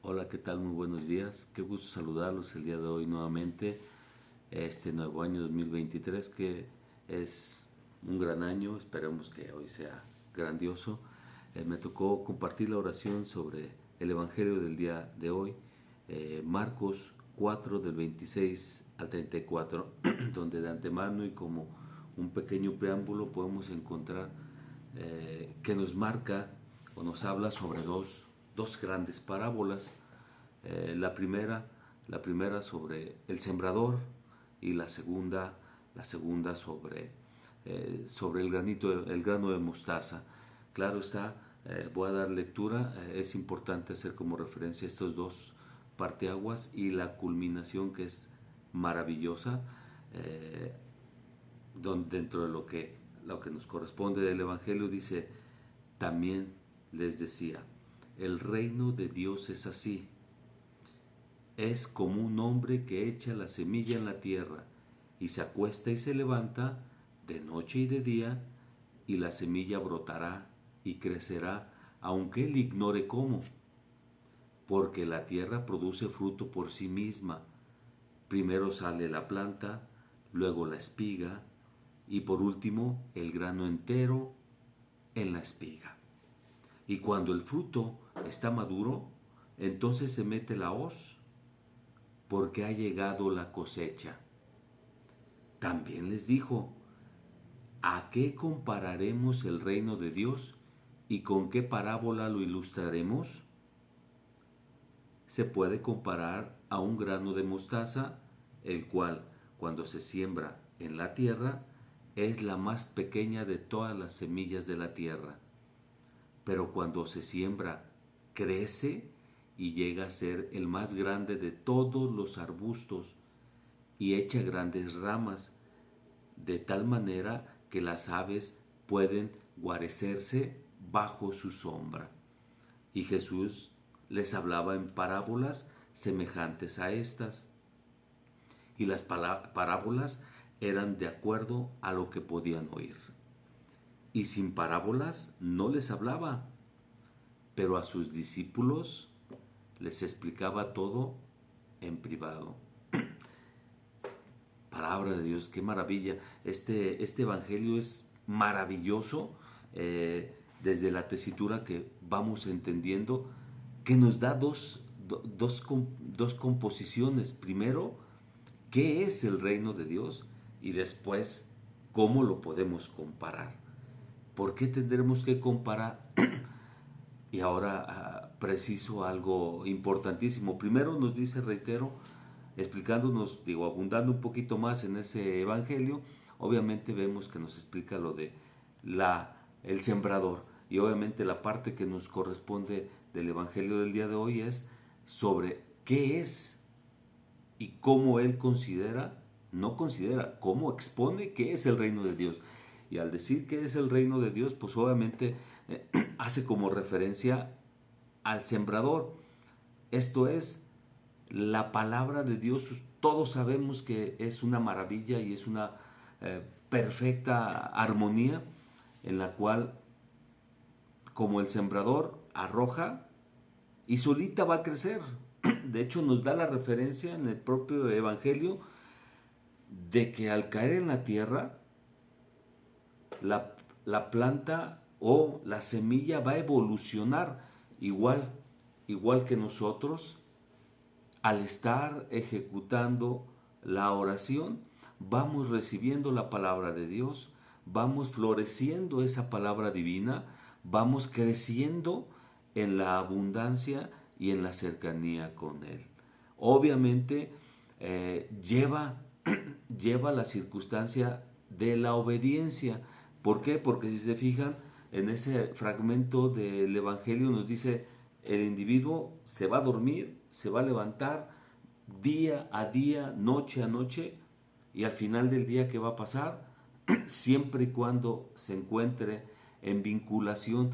Hola, ¿qué tal? Muy buenos días. Qué gusto saludarlos el día de hoy nuevamente, este nuevo año 2023 que es un gran año. Esperemos que hoy sea grandioso. Me tocó compartir la oración sobre el Evangelio del día de hoy, Marcos 4 del 26 al 34, donde de antemano y como un pequeño preámbulo podemos encontrar que nos marca o nos habla sobre dos grandes parábolas. Eh, la, primera, la primera sobre el sembrador y la segunda sobre el grano de mostaza. Claro está, voy a dar lectura, es importante hacer como referencia estos dos parteaguas y la culminación que es maravillosa, eh, dentro de lo que nos corresponde del Evangelio dice, también les decía, el reino de Dios es así, es como un hombre que echa la semilla en la tierra y se acuesta y se levanta de noche y de día, y la semilla brotará y crecerá, aunque él ignore cómo, porque la tierra produce fruto por sí misma. Primero sale la planta, luego la espiga y por último el grano entero en la espiga. Y cuando el fruto está maduro, entonces se mete la hoz, porque ha llegado la cosecha. También les dijo, ¿a qué compararemos el reino de Dios y con qué parábola lo ilustraremos? Se puede comparar a un grano de mostaza, el cual, cuando se siembra en la tierra, es la más pequeña de todas las semillas de la tierra. Pero cuando se siembra, crece y llega a ser el más grande de todos los arbustos y echa grandes ramas, de tal manera que las aves pueden guarecerse bajo su sombra. Y Jesús les hablaba en parábolas semejantes a estas. Y las parábolas eran de acuerdo a lo que podían oír. Y sin parábolas no les hablaba, pero a sus discípulos les explicaba todo en privado. Palabra de Dios, qué maravilla. Este evangelio es maravilloso, desde la tesitura que vamos entendiendo, que nos da dos composiciones. Primero, ¿qué es el reino de Dios? Y después, ¿cómo lo podemos comparar? ¿Por qué tendremos que comparar? Y ahora preciso algo importantísimo. Primero nos dice, reitero, explicándonos, abundando un poquito más en ese evangelio, obviamente vemos que nos explica lo de el sembrador. Y obviamente la parte que nos corresponde del evangelio del día de hoy es sobre qué es y cómo él no considera, cómo expone qué es el reino de Dios. Y al decir que es el reino de Dios, pues obviamente hace como referencia al sembrador. Esto es, la palabra de Dios, todos sabemos que es una maravilla y es una perfecta armonía en la cual, como el sembrador arroja y solita va a crecer. De hecho, nos da la referencia en el propio Evangelio de que al caer en la tierra, la planta o la semilla va a evolucionar igual que nosotros. Al estar ejecutando la oración, vamos recibiendo la palabra de Dios, vamos floreciendo esa palabra divina, vamos creciendo en la abundancia y en la cercanía con Él. Obviamente lleva, lleva la circunstancia de la obediencia. ¿Por qué? Porque si se fijan, en ese fragmento del Evangelio nos dice, el individuo se va a dormir, se va a levantar día a día, noche a noche, y al final del día, ¿qué va a pasar? Siempre y cuando se encuentre en vinculación,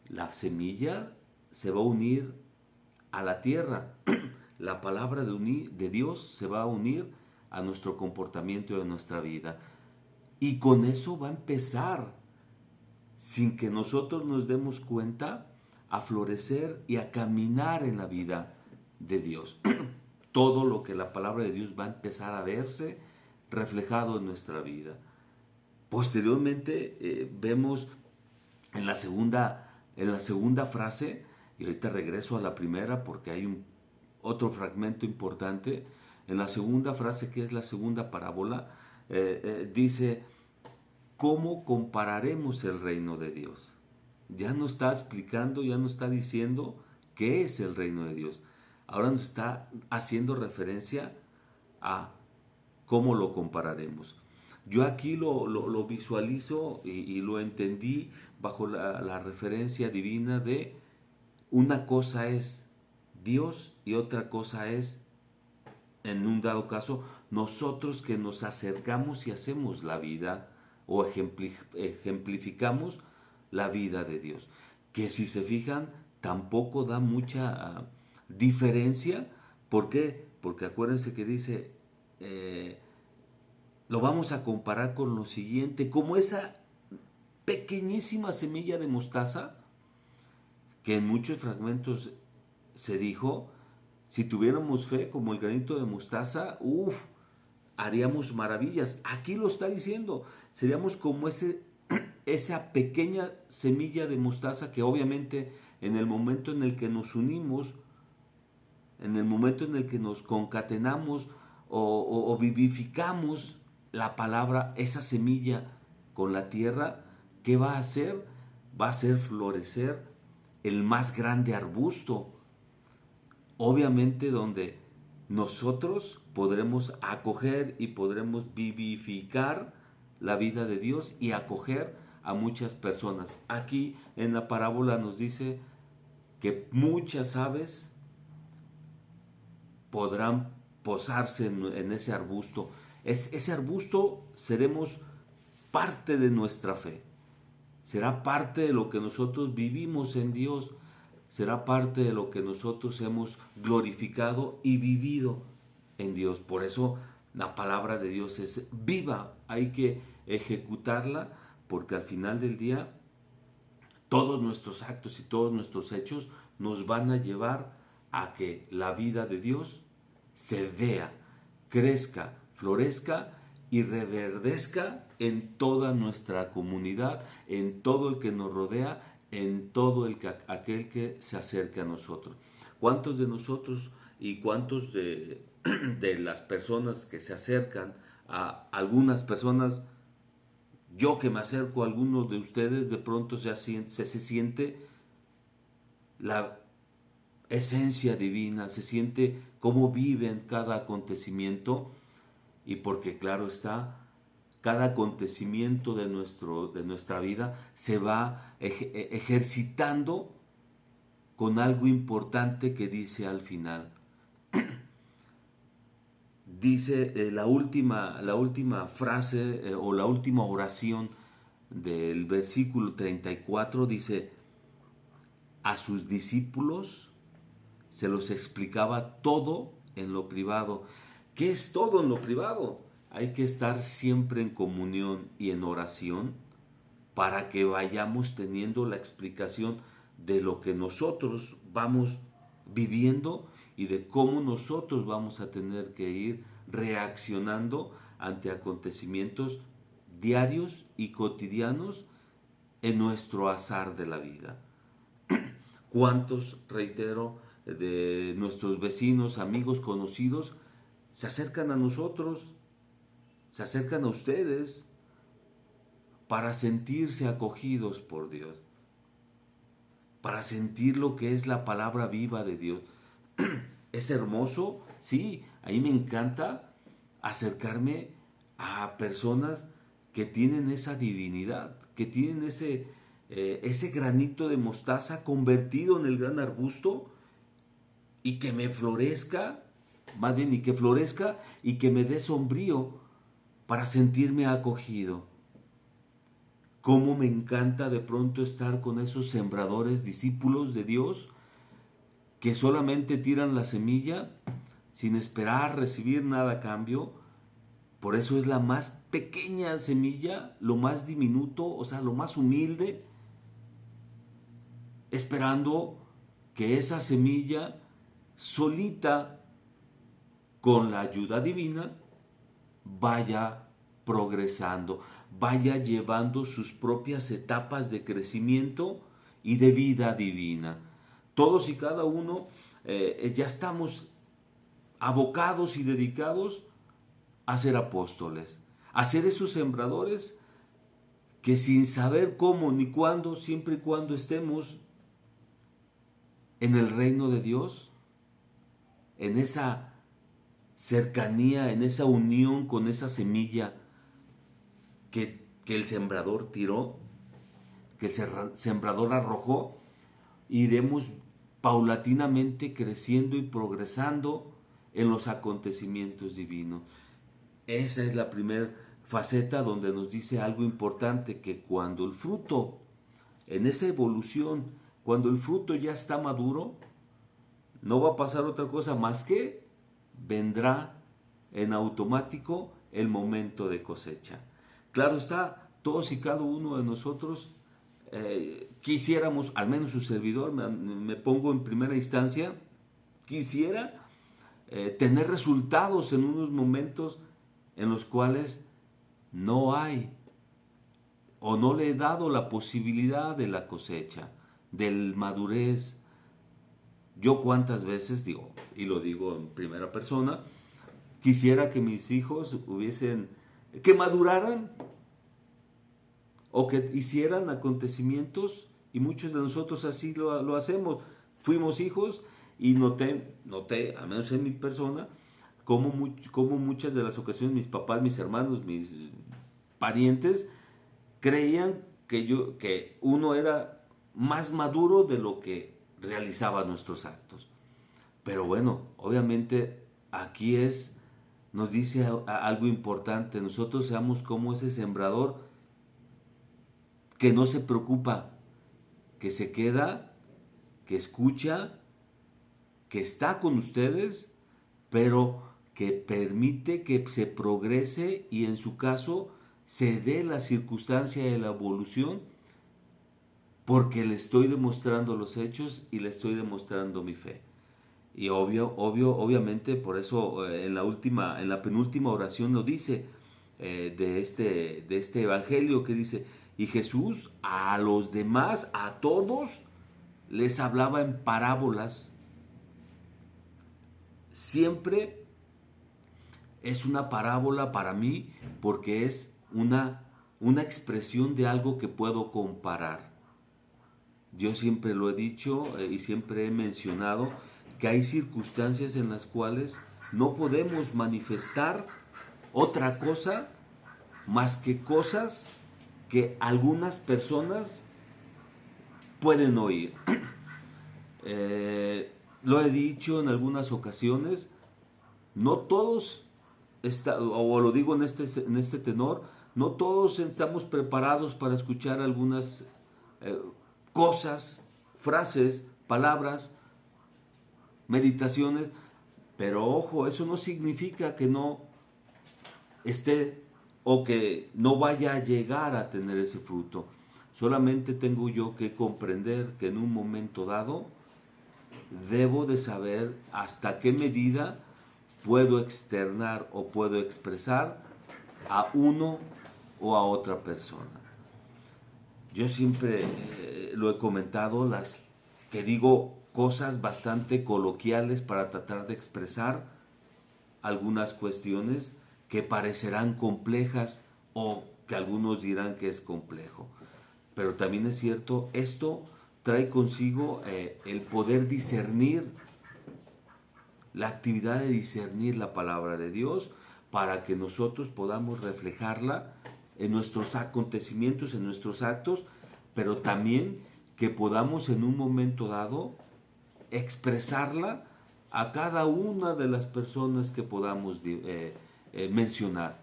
la semilla se va a unir a la tierra. La palabra de Dios se va a unir a nuestro comportamiento y a nuestra vida. Y con eso va a empezar, sin que nosotros nos demos cuenta, a florecer y a caminar en la vida. de Dios. Todo lo que la palabra de Dios va a empezar a verse reflejado en nuestra vida. Posteriormente vemos en la segunda frase, y ahorita regreso a la primera porque hay otro fragmento importante. En la segunda frase, que es la segunda parábola, dice, ¿cómo compararemos el reino de Dios? Ya no está explicando, ya no está diciendo qué es el reino de Dios. Ahora nos está haciendo referencia a cómo lo compararemos. Yo aquí lo visualizo y lo entendí bajo la referencia divina de una cosa es Dios y otra cosa es, en un dado caso, nosotros que nos acercamos y hacemos la vida o ejemplificamos la vida de Dios. Que si se fijan, tampoco da mucha diferencia. ¿Por qué? Porque acuérdense que dice, lo vamos a comparar con lo siguiente, como esa pequeñísima semilla de mostaza, que en muchos fragmentos se dijo, si tuviéramos fe como el granito de mostaza, haríamos maravillas. Aquí lo está diciendo, seríamos como esa pequeña semilla de mostaza que obviamente en el momento en el que nos unimos, en el momento en el que nos concatenamos o vivificamos la palabra, esa semilla con la tierra, ¿qué va a hacer? Va a hacer florecer el más grande arbusto. Obviamente donde nosotros podremos acoger y podremos vivificar la vida de Dios y acoger a muchas personas. Aquí en la parábola nos dice que muchas aves podrán posarse en ese arbusto. Ese arbusto seremos parte de nuestra fe. Será parte de lo que nosotros vivimos en Dios. Será parte de lo que nosotros hemos glorificado y vivido en Dios. Por eso la palabra de Dios es viva. Hay que ejecutarla porque al final del día todos nuestros actos y todos nuestros hechos nos van a llevar a que la vida de Dios se vea, crezca, florezca y reverdezca en toda nuestra comunidad, en todo el que nos rodea, en todo aquel que se acerque a nosotros. ¿Cuántos de nosotros y cuántos de las personas que se acercan a algunas personas, yo que me acerco a algunos de ustedes, de pronto se siente la esencia divina, se siente cómo viven cada acontecimiento? Y porque claro está, cada acontecimiento de nuestra vida se va ejercitando con algo importante que dice al final. Dice la última frase o la última oración del versículo 34, dice, a sus discípulos se los explicaba todo en lo privado. ¿Qué es todo en lo privado? Hay que estar siempre en comunión y en oración para que vayamos teniendo la explicación de lo que nosotros vamos viviendo y de cómo nosotros vamos a tener que ir reaccionando ante acontecimientos diarios y cotidianos en nuestro azar de la vida. ¿Cuántos, reitero, de nuestros vecinos, amigos, conocidos, se acercan a nosotros, se acercan a ustedes para sentirse acogidos por Dios, para sentir lo que es la palabra viva de Dios? ¿Es hermoso? Sí, a mí me encanta acercarme a personas que tienen esa divinidad, que tienen ese granito de mostaza convertido en el gran arbusto y que me florezca, más bien, y que florezca y que me dé sombrío para sentirme acogido. Cómo me encanta de pronto estar con esos sembradores, discípulos de Dios, que solamente tiran la semilla sin esperar recibir nada a cambio. Por eso es la más pequeña semilla, lo más diminuto, o sea, lo más humilde, esperando que esa semilla solita, con la ayuda divina, vaya progresando, vaya llevando sus propias etapas de crecimiento y de vida divina. Todos y cada uno ya estamos abocados y dedicados a ser apóstoles, a ser esos sembradores que sin saber cómo ni cuándo, siempre y cuando estemos en el reino de Dios, en esa cercanía, en esa unión con esa semilla que el sembrador tiró, que el sembrador arrojó, iremos paulatinamente creciendo y progresando en los acontecimientos divinos. Esa es la primera faceta donde nos dice algo importante, que cuando el fruto, en esa evolución, cuando el fruto ya está maduro, no va a pasar otra cosa más que vendrá en automático el momento de cosecha. Claro está, todos y cada uno de nosotros quisiéramos, al menos su servidor, me pongo en primera instancia, quisiera tener resultados en unos momentos en los cuales no hay o no le he dado la posibilidad de la cosecha, del madurez. Yo cuántas veces digo, y lo digo en primera persona, quisiera que mis hijos que maduraran o que hicieran acontecimientos, y muchos de nosotros así lo hacemos. Fuimos hijos y noté, al menos en mi persona, como muchas de las ocasiones mis papás, mis hermanos, mis parientes creían que uno era más maduro de lo que realizaba nuestros actos. Pero bueno, obviamente aquí nos dice algo importante. Nosotros seamos como ese sembrador que no se preocupa, que se queda, que escucha, que está con ustedes, pero que permite que se progrese y en su caso se dé la circunstancia de la evolución, porque le estoy demostrando los hechos y le estoy demostrando mi fe. Y obviamente, por eso en la penúltima oración lo dice de este evangelio, que dice: y Jesús a los demás, a todos, les hablaba en parábolas. Siempre es una parábola para mí, porque es una expresión de algo que puedo comparar. Yo siempre lo he dicho y siempre he mencionado que hay circunstancias en las cuales no podemos manifestar otra cosa más que cosas que algunas personas pueden oír. Lo he dicho en algunas ocasiones, no todos, o lo digo en este tenor, no todos estamos preparados para escuchar algunas cosas, frases, palabras, meditaciones, pero ojo, eso no significa que no esté o que no vaya a llegar a tener ese fruto. Solamente tengo yo que comprender que en un momento dado debo de saber hasta qué medida puedo externar o puedo expresar a uno o a otra persona. Yo siempre lo he comentado, que digo cosas bastante coloquiales para tratar de expresar algunas cuestiones que parecerán complejas o que algunos dirán que es complejo. Pero también es cierto, esto trae consigo el poder discernir, la actividad de discernir la palabra de Dios, para que nosotros podamos reflejarla en nuestros acontecimientos, en nuestros actos, pero también que podamos en un momento dado expresarla a cada una de las personas que podamos mencionar.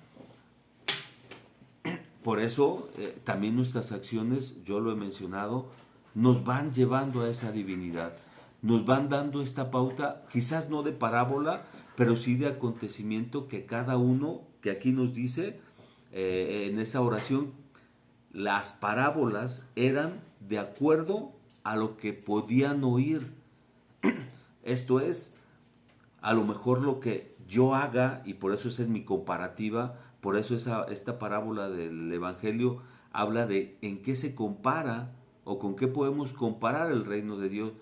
Por eso también nuestras acciones, yo lo he mencionado, nos van llevando a esa divinidad, nos van dando esta pauta, quizás no de parábola, pero sí de acontecimiento, que cada uno, que aquí nos dice en esa oración, las parábolas eran de acuerdo a lo que podían oír. Esto es, a lo mejor lo que yo haga, y por eso esa es mi comparativa, por eso esta parábola del Evangelio habla de en qué se compara o con qué podemos comparar el reino de Dios.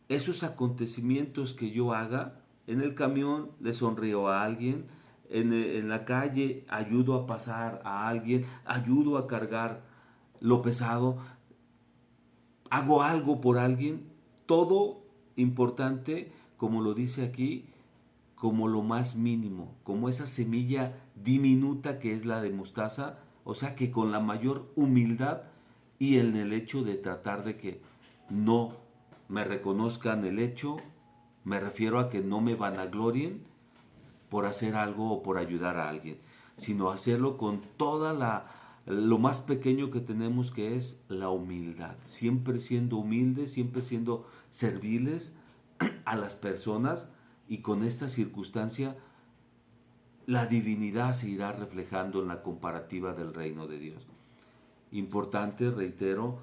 Esos acontecimientos que yo haga, en el camión le sonrío a alguien, en la calle ayudo a pasar a alguien, ayudo a cargar lo pesado, hago algo por alguien, todo importante, como lo dice aquí, como lo más mínimo, como esa semilla diminuta que es la de mostaza, o sea que con la mayor humildad y en el hecho de tratar de que no me reconozcan el hecho, me refiero a que no me vanaglorien por hacer algo o por ayudar a alguien, sino hacerlo con toda lo más pequeño que tenemos, que es la humildad, siempre siendo humildes, siempre siendo serviles a las personas, y con esta circunstancia la divinidad se irá reflejando en la comparativa del reino de Dios. Importante, reitero,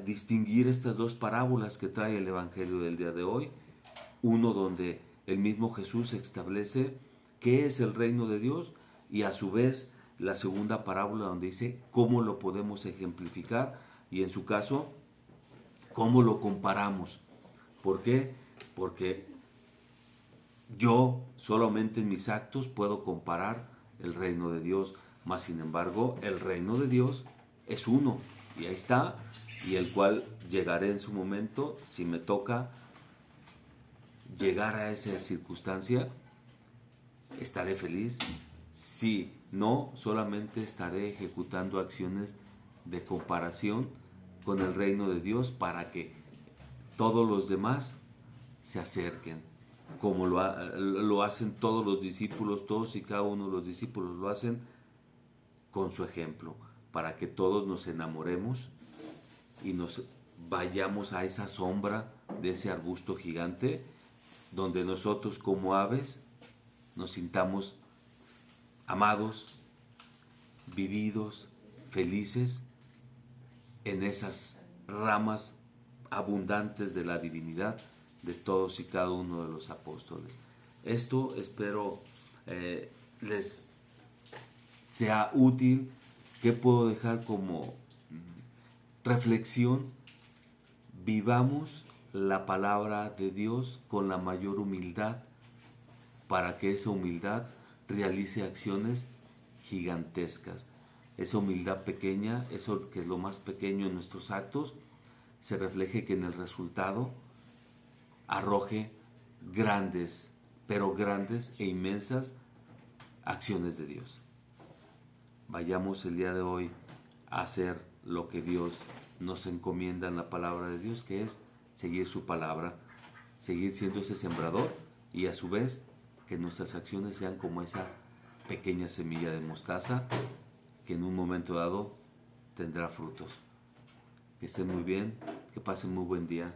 distinguir estas dos parábolas que trae el Evangelio del día de hoy. Uno donde el mismo Jesús establece qué es el reino de Dios, y a su vez la segunda parábola donde dice cómo lo podemos ejemplificar, y en su caso cómo lo comparamos. ¿Por qué? Porque yo solamente en mis actos puedo comparar el reino de Dios, mas sin embargo el reino de Dios es uno, y ahí está, y el cual llegaré en su momento. Si me toca llegar a esa circunstancia, estaré feliz. Si no, solamente estaré ejecutando acciones de comparación con el reino de Dios para que todos los demás se acerquen, como lo hacen todos los discípulos, todos y cada uno de los discípulos lo hacen con su ejemplo, para que todos nos enamoremos y nos vayamos a esa sombra de ese arbusto gigante, donde nosotros como aves nos sintamos amados, vividos, felices en esas ramas abundantes de la divinidad de todos y cada uno de los apóstoles. Esto espero les sea útil. ¿Qué puedo dejar como reflexión? Vivamos la palabra de Dios con la mayor humildad, para que esa humildad realice acciones gigantescas. Esa humildad pequeña, eso que es lo más pequeño en nuestros actos, se refleje que en el resultado arroje grandes, pero grandes e inmensas acciones de Dios. Vayamos el día de hoy a hacer lo que Dios nos encomienda en la palabra de Dios, que es seguir su palabra, seguir siendo ese sembrador, y a su vez que nuestras acciones sean como esa pequeña semilla de mostaza que en un momento dado tendrá frutos. Que estén muy bien, que pasen muy buen día.